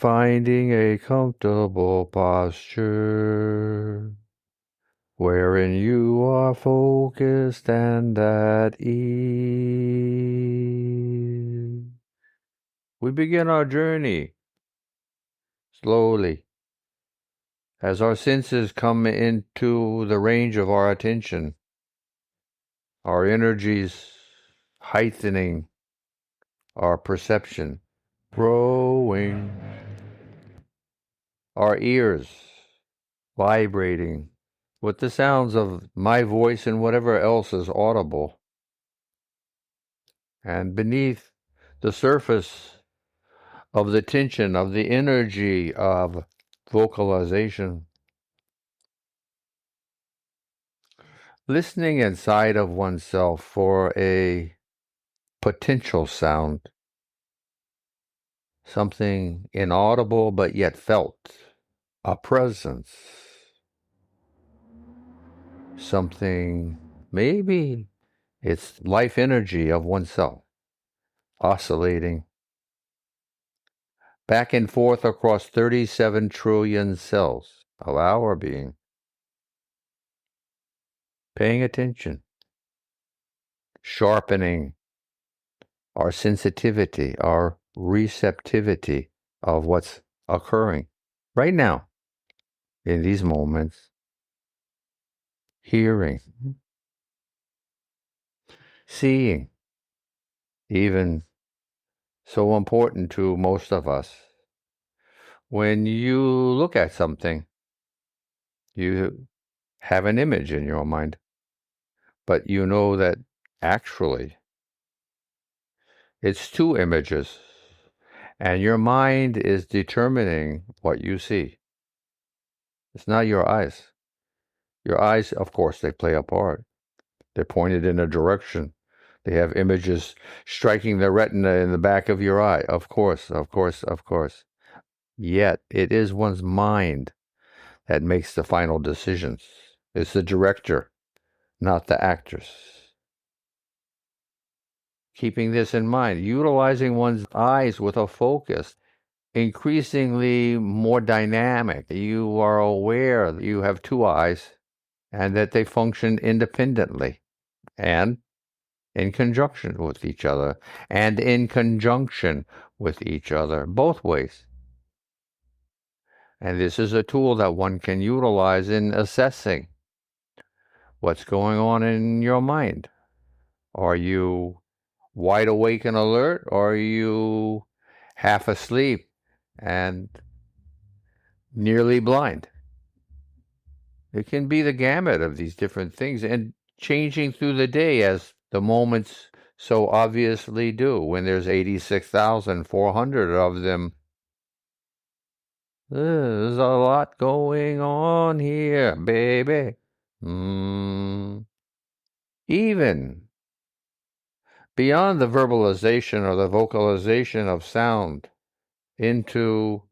finding a comfortable posture wherein you are focused and at ease. We begin our journey slowly as our senses come into the range of our attention, our energies heightening our perception, growing, our ears vibrating with the sounds of my voice and whatever else is audible. And beneath the surface of the tension, of the energy of vocalization, listening inside of oneself for a potential sound, something inaudible but yet felt, a presence, something, maybe it's life energy of oneself, oscillating back and forth across 37 trillion cells of our being, paying attention, sharpening our sensitivity, our receptivity of what's occurring right now in these moments, hearing, seeing, even so important to most of us. When you look at something, you have an image in your mind, but you know that actually it's two images, and your mind is determining what you see. It's not your eyes. Your eyes, of course, they play a part. They're pointed in a direction. They have images striking the retina in the back of your eye. Of course, of course, of course. Yet, it is one's mind that makes the final decisions. It's the director, not the actors. Keeping this in mind, utilizing one's eyes with a focus, increasingly more dynamic. You are aware that you have two eyes and that they function independently and in conjunction with each other, and in conjunction with each other, both ways. And this is a tool that one can utilize in assessing what's going on in your mind. Are you wide awake and alert, or are you half asleep and nearly blind? It can be the gamut of these different things and changing through the day as the moments so obviously do. When there's 86,400 of them, there's a lot going on here, baby. Even beyond the verbalization or the vocalization of sound into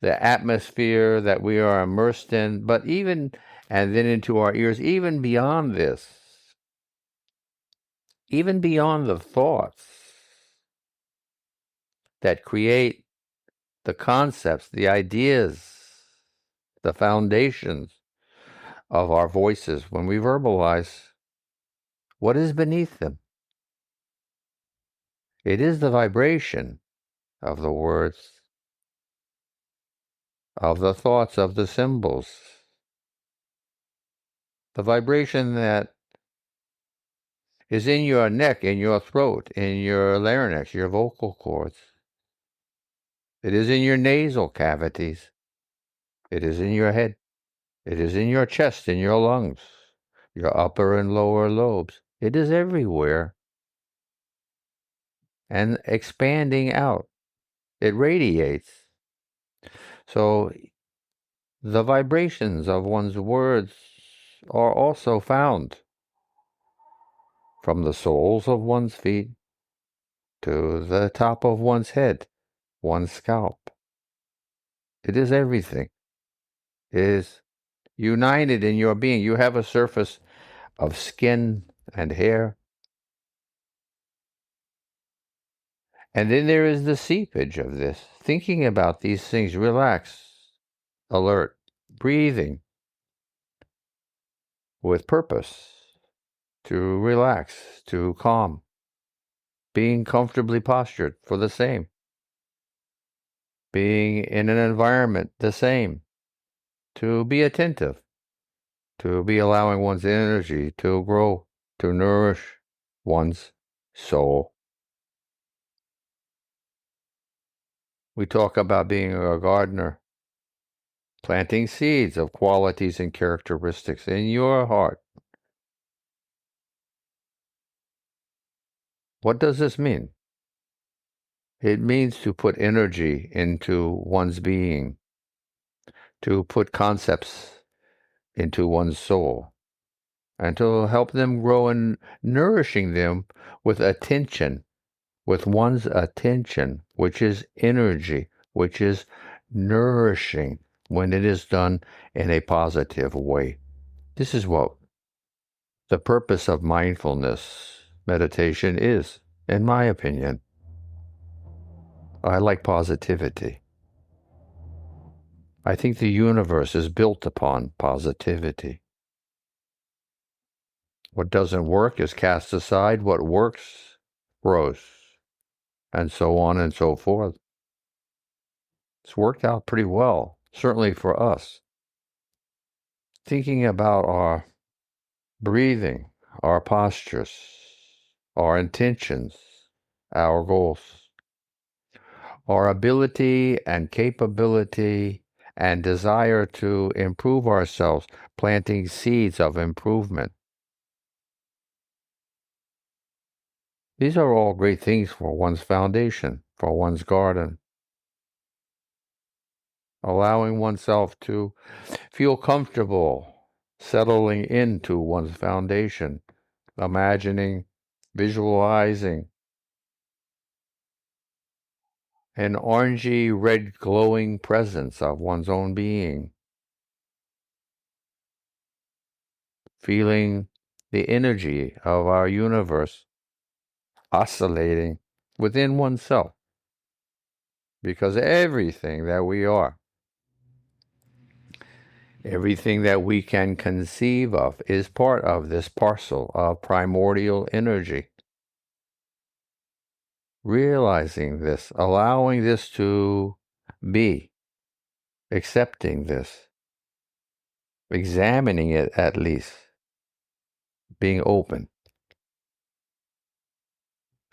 the atmosphere that we are immersed in, but even, and then into our ears, even beyond this, even beyond the thoughts that create the concepts, the ideas, the foundations of our voices, when we verbalize, what is beneath them? It is the vibration of the words, of the thoughts, of the symbols, the vibration that is in your neck, in your throat, in your larynx, your vocal cords. It is in your nasal cavities. It is in your head. It is in your chest, in your lungs, your upper and lower lobes. It is everywhere and expanding out. It radiates. So the vibrations of one's words are also found from the soles of one's feet to the top of one's head, one's scalp. It is everything. It is united in your being. You have a surface of skin and hair, And then there is the seepage of this, thinking about these things, relax, alert, breathing with purpose, to relax, to calm, being comfortably postured for the same, being in an environment the same, to be attentive, to be allowing one's energy to grow, to nourish one's soul. We talk about being a gardener, planting seeds of qualities and characteristics in your heart. What does this mean? It means to put energy into one's being, to put concepts into one's soul, and to help them grow and nourishing them with attention, with one's attention, which is energy, which is nourishing when it is done in a positive way. This is what the purpose of mindfulness meditation is, in my opinion. I like positivity. I think the universe is built upon positivity. What doesn't work is cast aside. What works grows, and so on and so forth. It's worked out pretty well, certainly for us. Thinking about our breathing, our postures, our intentions, our goals, our ability and capability and desire to improve ourselves, planting seeds of improvement. These are all great things for one's foundation, for one's garden. Allowing oneself to feel comfortable, settling into one's foundation, imagining, visualizing an orangey red glowing presence of one's own being, feeling the energy of our universe oscillating within oneself, because everything that we are, everything that we can conceive of is part of this parcel of primordial energy. Realizing this, allowing this to be, accepting this, examining it at least, being open.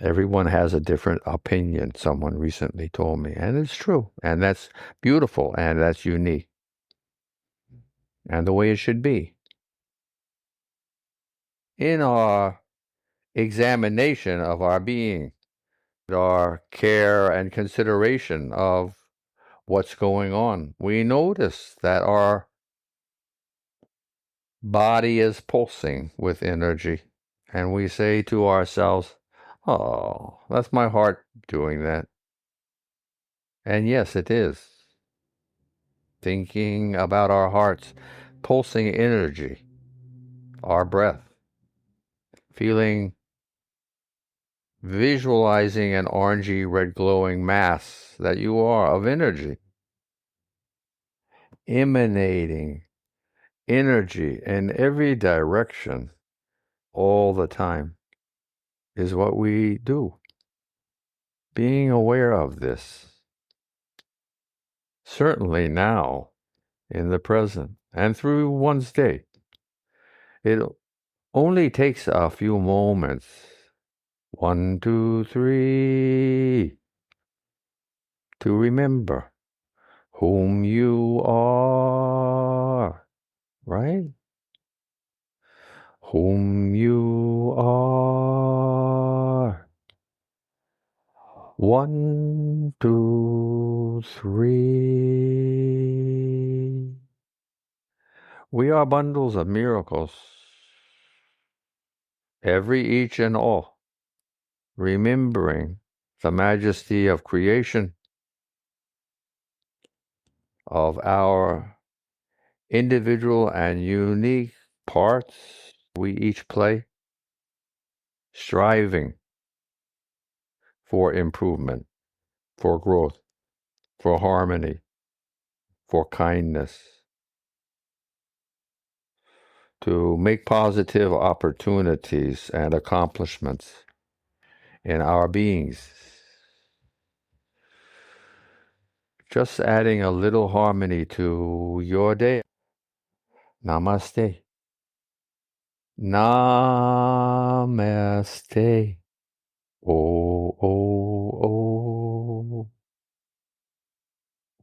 Everyone has a different opinion, someone recently told me, and it's true, and that's beautiful, and that's unique, and the way it should be. In our examination of our being, our care and consideration of what's going on, we notice that our body is pulsing with energy, and we say to ourselves, oh, that's my heart doing that. And yes, it is. Thinking about our hearts, pulsing energy, our breath, feeling, visualizing an orangey red glowing mass that you are of energy, emanating energy in every direction all the time is what we do. Being aware of this, certainly now, in the present, and through one's day. It only takes a few moments. 1, 2, 3. To remember whom you are, right? Whom you are. 1, 2, 3. We are bundles of miracles, every, each, and all, remembering the majesty of creation, of our individual and unique parts we each play, striving for improvement, for growth, for harmony, for kindness, to make positive opportunities and accomplishments in our beings. Just adding a little harmony to your day. Namaste. Namaste. Oh, oh, oh.